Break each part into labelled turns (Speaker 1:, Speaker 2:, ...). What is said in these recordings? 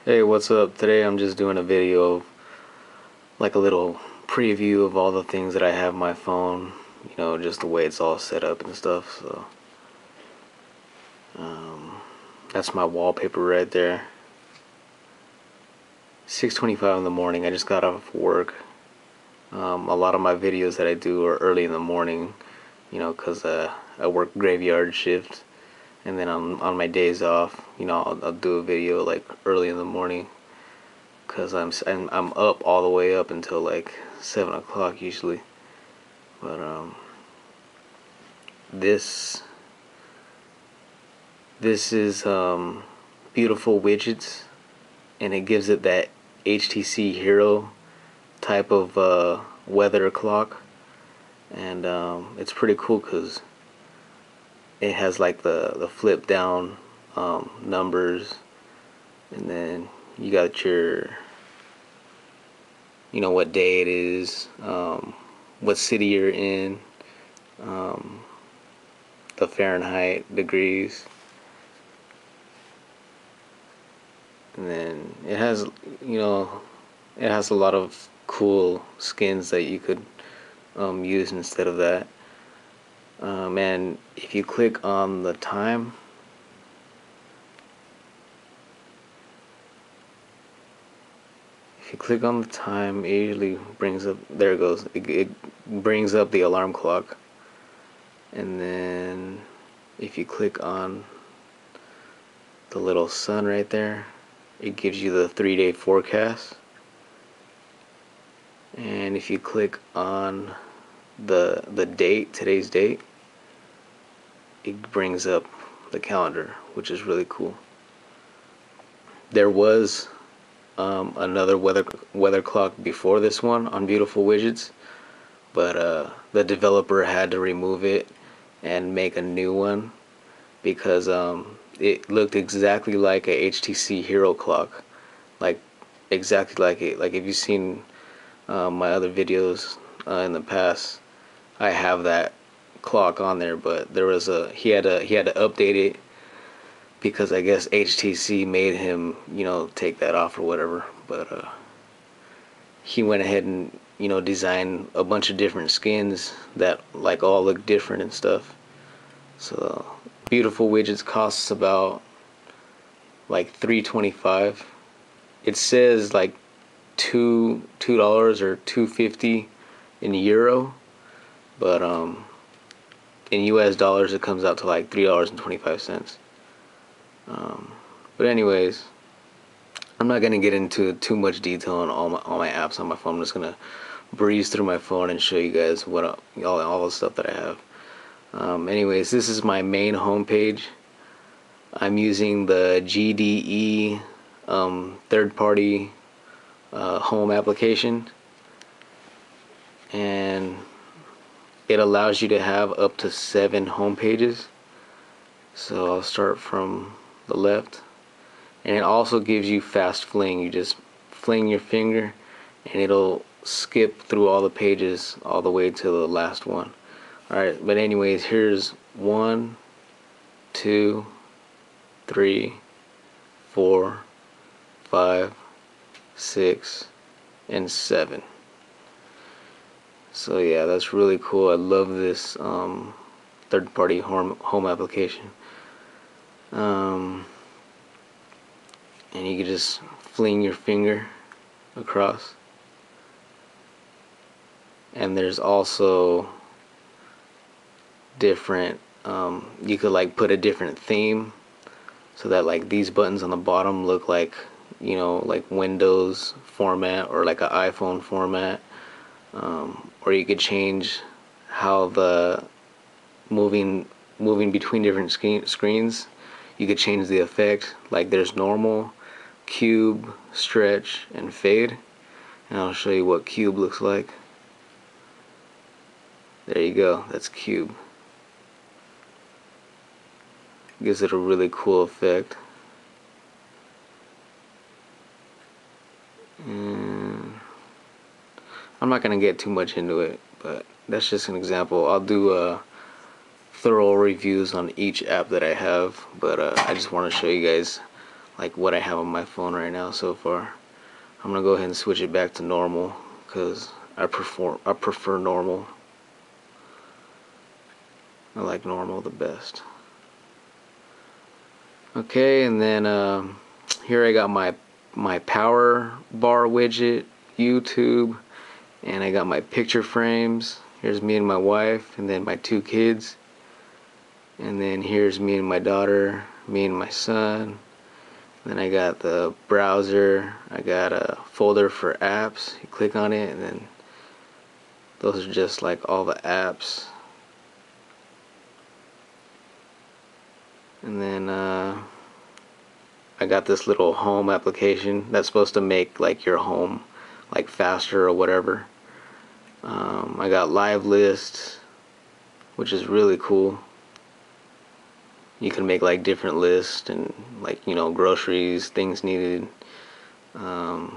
Speaker 1: Hey, what's up? Today I'm just doing a video of like a little preview of all the things that I have on my phone, just the way it's all set up and stuff. So that's my wallpaper right there. 6:25 in the morning. I just got off work. A lot of my videos that I do are early in the morning, 'cause I work graveyard shift, and then on my days off, I'll do a video like early in the morning. Cause I'm up all the way up until like 7 o'clock usually. But this is beautiful widgets, and it gives it that HTC Hero type of weather clock, and it's pretty cool because it has like the flip down numbers, and then you got your what day it is, what city you're in, the Fahrenheit degrees, and then it has a lot of cool skins that you could use instead of that. And if you click on the time, it usually brings up, there it goes, it brings up the alarm clock. And then if you click on the little sun right there, it gives you the 3-day forecast. And if you click on the date, today's date, it brings up the calendar, which is really cool. There was another weather clock before this one on Beautiful Widgets, but the developer had to remove it and make a new one because it looked exactly like a HTC Hero clock, like exactly like it. Like if you've seen my other videos in the past, I have that clock on there, but there was he had to update it because I guess HTC made him take that off or whatever. But he went ahead and designed a bunch of different skins that like all look different and stuff. So Beautiful Widgets costs about like $3.25. It says like $2 or $2.50 in euro, but in US dollars it comes out to like $3.25. But anyways, I'm not gonna get into too much detail on all my apps on my phone. I'm just gonna breeze through my phone and show you guys what all the stuff that I have. Anyways, this is my main home page. I'm using the GDE third-party home application, and it allows you to have up to 7 home pages. So I'll start from the left, and it also gives you fast fling. You just fling your finger and it'll skip through all the pages all the way to the last one. Alright, but anyways, here's 1, 2, 3, 4, 5, 6, and 7. So yeah, that's really cool. I love this third-party home application. And you can just fling your finger across. And there's also different, you could like put a different theme so that like these buttons on the bottom look like like Windows format or like an iPhone format, or you could change how the moving between different screens. You could change the effect, like there's normal, cube, stretch, and fade, and I'll show you what cube looks like. There you go, that's cube. Gives it a really cool effect. And I'm not gonna get too much into it, but that's just an example. I'll do thorough reviews on each app that I have, but I just want to show you guys like what I have on my phone right now so far. I'm gonna go ahead and switch it back to normal because I prefer normal. I like normal the best. Okay, and then here I got my power bar widget, YouTube, and I got my picture frames. Here's me and my wife, and then my 2 kids. And then here's me and my daughter, me and my son. Then I got the browser. I got a folder for apps. You click on it, and then those are just like all the apps. And then I got this little home application that's supposed to make like your home like faster or whatever. I got live lists, which is really cool. You can make like different lists and like, you know, groceries, things needed, and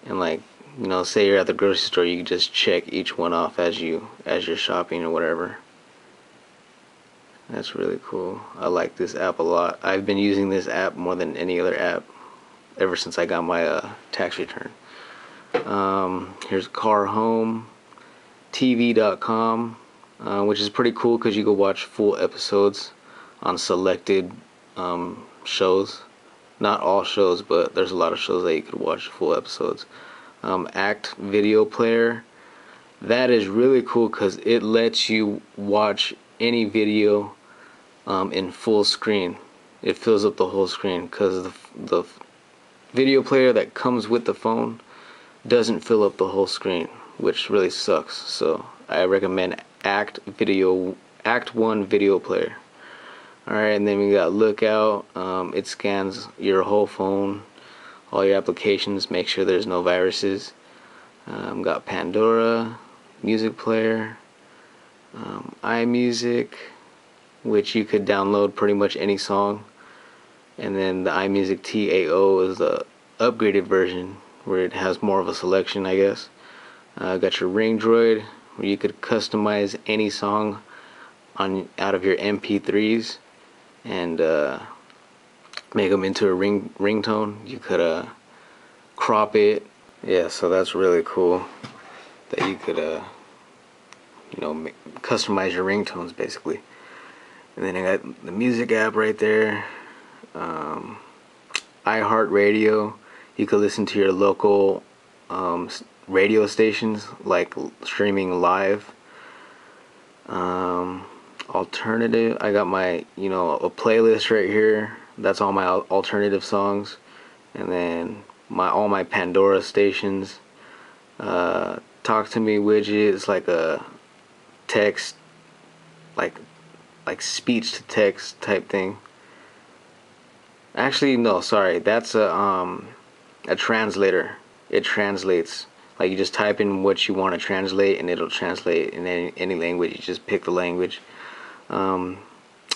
Speaker 1: like, you know, say you're at the grocery store, you can just check each one off as you're shopping or whatever. That's really cool. I like this app a lot. I've been using this app more than any other app ever since I got my tax return. Here's car home, TV.com, which is pretty cool because you can watch full episodes on selected shows. Not all shows, but there's a lot of shows that you could watch full episodes. Act video player. That is really cool because it lets you watch any video in full screen. It fills up the whole screen because the video player that comes with the phone doesn't fill up the whole screen, which really sucks. So I recommend Act 1 video player. Alright, and then we got Lookout. It scans your whole phone, all your applications, make sure there's no viruses. Got Pandora, music player, iMusic, which you could download pretty much any song. And then the iMusic TAO is the upgraded version where it has more of a selection, I guess. Got your Ring Droid, where you could customize any song out of your MP3s and make them into a ringtone. You could crop it. Yeah, so that's really cool that you could you know, customize your ringtones basically. And then I got the music app right there. iHeartRadio. You could listen to your local radio stations, like streaming live. Alternative. I got my, you know, a playlist right here. That's all my alternative songs. And then all my Pandora stations. Talk to me widget. It's like a text, like speech to text type thing. Actually, no, sorry, that's a translator. It translates, like you just type in what you want to translate and it'll translate in any language. You just pick the language.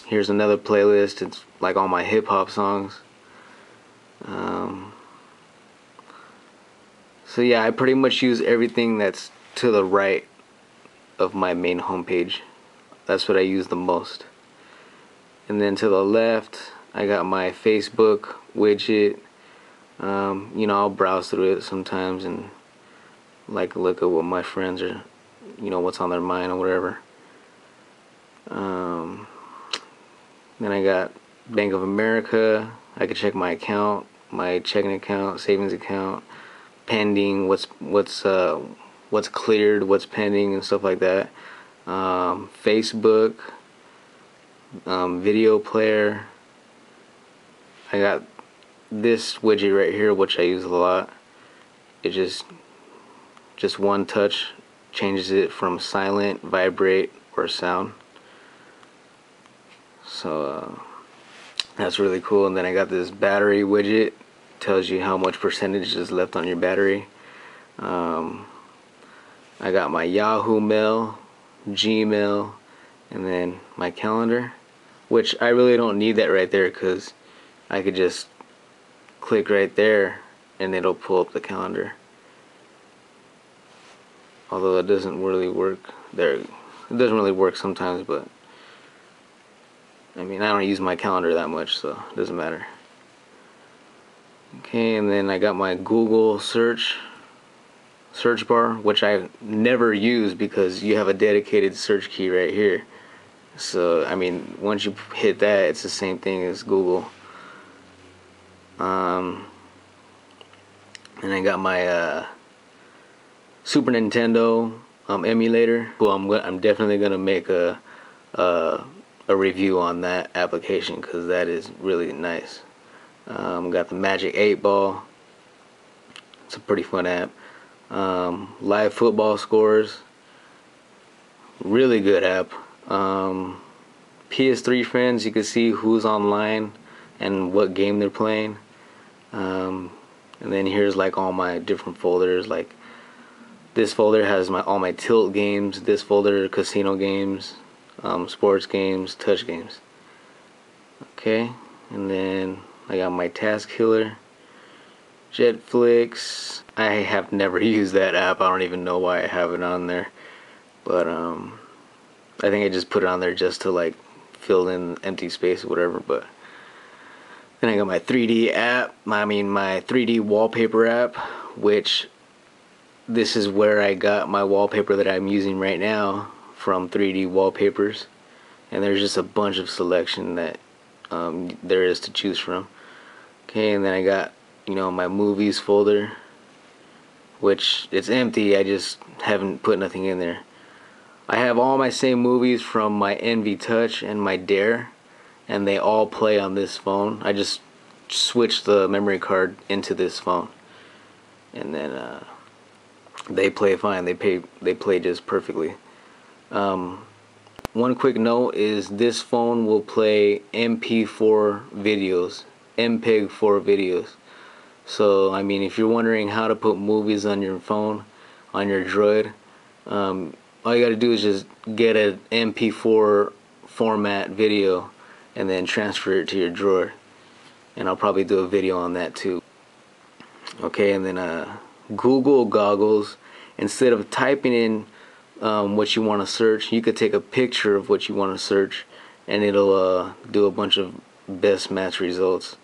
Speaker 1: Here's another playlist. It's like all my hip-hop songs. So yeah, I pretty much use everything that's to the right of my main homepage. That's what I use the most. And then to the left, I got my Facebook widget. You know, I'll browse through it sometimes and like look at what my friends are, you know, what's on their mind or whatever. Then I got Bank of America. I could check my account, my checking account, savings account, pending, what's cleared, what's pending, and stuff like that. Facebook, video player. I got this widget right here, which I use a lot. It just one touch changes it from silent, vibrate, or sound. So that's really cool. And then I got this battery widget. Tells you how much percentage is left on your battery. I got my Yahoo Mail, Gmail, and then my calendar, which I really don't need that right there because I could just click right there and it'll pull up the calendar. Although it doesn't really work there. It doesn't really work sometimes, but I mean, I don't use my calendar that much, so it doesn't matter. Okay, and then I got my Google search bar, which I never use because you have a dedicated search key right here. So I mean, once you hit that, it's the same thing as Google. And I got my Super Nintendo emulator. Well, I'm definitely gonna make a review on that application because that is really nice. Got the Magic 8 Ball. It's a pretty fun app. Live football scores. Really good app. PS3 friends, you can see who's online and what game they're playing. And then here's like all my different folders. Like this folder has all my tilt games. This folder, casino games, sports games, touch games. Okay, and then I got my Task Killer, Jetflix. I have never used that app. I don't even know why I have it on there, but I think I just put it on there just to like fill in empty space or whatever. But then I got my 3D app. My 3D wallpaper app, which this is where I got my wallpaper that I'm using right now from 3D wallpapers. And there's just a bunch of selection that there is to choose from. Okay, and then I got, my movies folder, which it's empty. I just haven't put nothing in there. I have all my same movies from my Envy Touch and my Dare, and they all play on this phone. I just switched the memory card into this phone, and then they play fine. They play just perfectly. One quick note is this phone will play MP4 videos, MPEG-4 videos. So I mean, if you're wondering how to put movies on your phone, on your Droid, all you gotta do is just get an MP4 format video and then transfer it to your drawer. And I'll probably do a video on that too. Okay, and then Google goggles. Instead of typing in what you want to search, you could take a picture of what you want to search, and it'll do a bunch of best match results,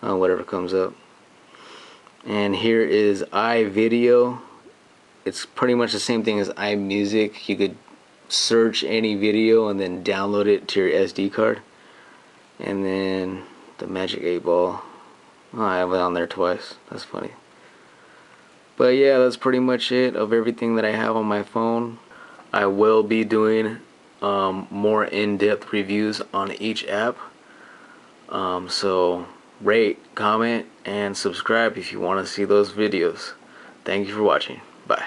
Speaker 1: whatever comes up. And here is iVideo. It's pretty much the same thing as iMusic. You could search any video and then download it to your SD card. And then the Magic 8 Ball. Oh, I have it on there twice. That's funny. But yeah, that's pretty much it of everything that I have on my phone. I will be doing more in-depth reviews on each app. So rate, comment, and subscribe if you want to see those videos. Thank you for watching. Bye.